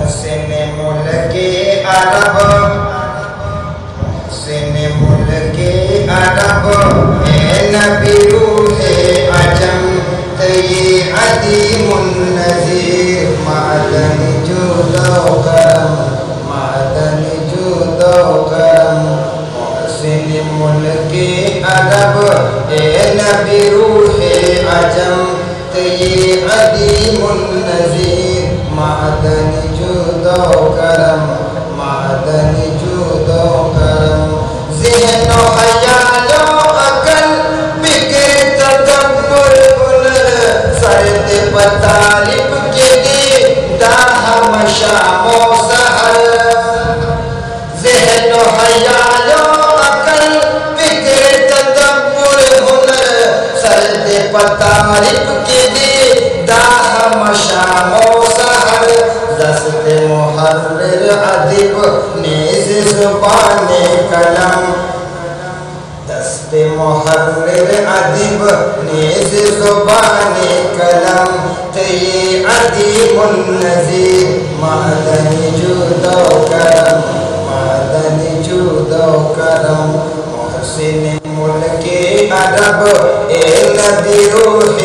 محسن ملک عرب، محسن ملک عرب، اے نبی روح عجم، تی عدیم النظیر، معدن جود و کرم، معدن جود و کرم. محسن ملک عرب، اے نبی روح عجم، تی عدیم النظیر، معدن جود و کرم، معدن جود و کرم. ذہن و خیال و عقل، فکر تدبر ہنر، فرد بطالب کے لیے داہ شام و سحر. ذہن و خیال و عقل، فکر تدبر ہنر، فرد بطالب کے لیے داہ شام و سحر. دست محرر ادیب نیز زبان قلم، دست محرر ادیب نیز زبان قلم، تی عدیم النظیر، معدن جود و کرم، معدن جود و کرم. محسن ملک عرب، اے نبی روح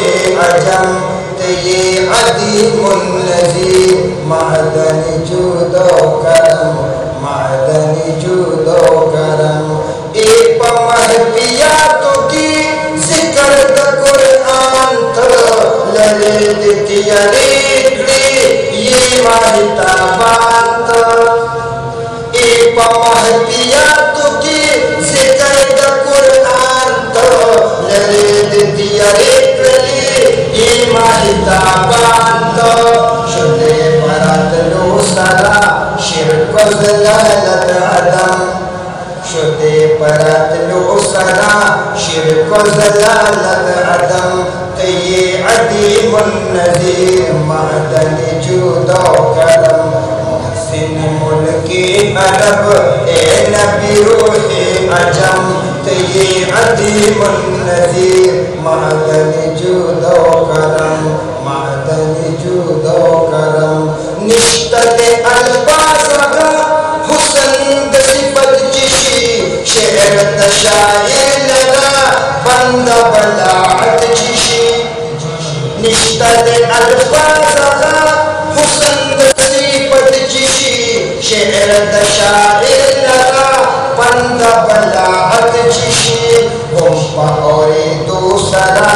عجم، تی عدیم النظیر، معدن جود و کرم، معدن جود و کرم. ایک محبیاتو کی ذکر دا قرآن تو لرد تیاریکڑی یہ ماہتابان تو. ایک محبیاتو کی ذکر دا قرآن تو لرد تیاریکڑی یہ ماہتابان تو. شدے برات لو سرا شرک و ضلالت عدم، شدے برات لو سرا شرک و ضلالت عدم، تی عدیم النظیر، معدن جود و کرم. محسن ملک عرب، اے نبی روح عجم، تی عدیم النظیر، معدن جود و کرم، معدن جود و کرم. نشتت الفاظ کا حسن صفت چشی، شعر تشاعر لگا بند بلاعت چشی. نشتت الفاظ کا حسن صفت چشی، شعر تشاعر لگا بند بلاعت چشی. گمپا اور دوسرا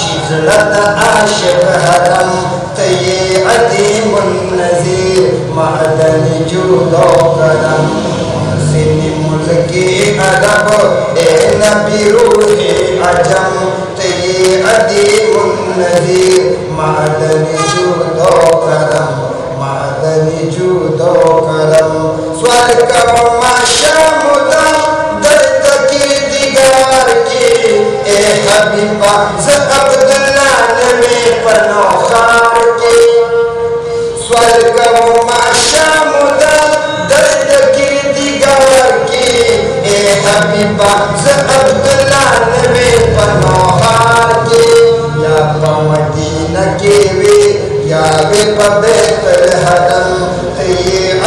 شجرت عاشق حرم، تی عدیم النظیر، معدن جود و کرم. محسن ملک عرب، اے نبی روح عجم، تی عدیم النظیر، معدن جود و کرم، معدن جود و کرم. سورگ و ماشام دم درد کی دیگار کی، اے حبیبہ ز عبداللہ نبی پنوخار کی. سورگ و ماشام دم درد کی دیگار کی، اے حبیبہ ز عبداللہ نبی پنوخار کی. یا پا مدینہ کی وی، یا وی پا بیت الحرم، تی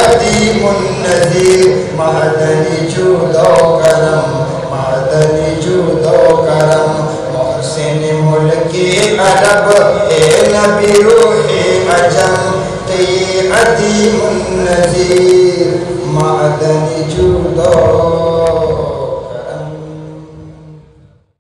عدیم النظیر، معدن جود و کرم، معدن جود و کرم. محسن ملک عرب، اے نبی روح عجم، تی عدیم النظیر، معدن جود و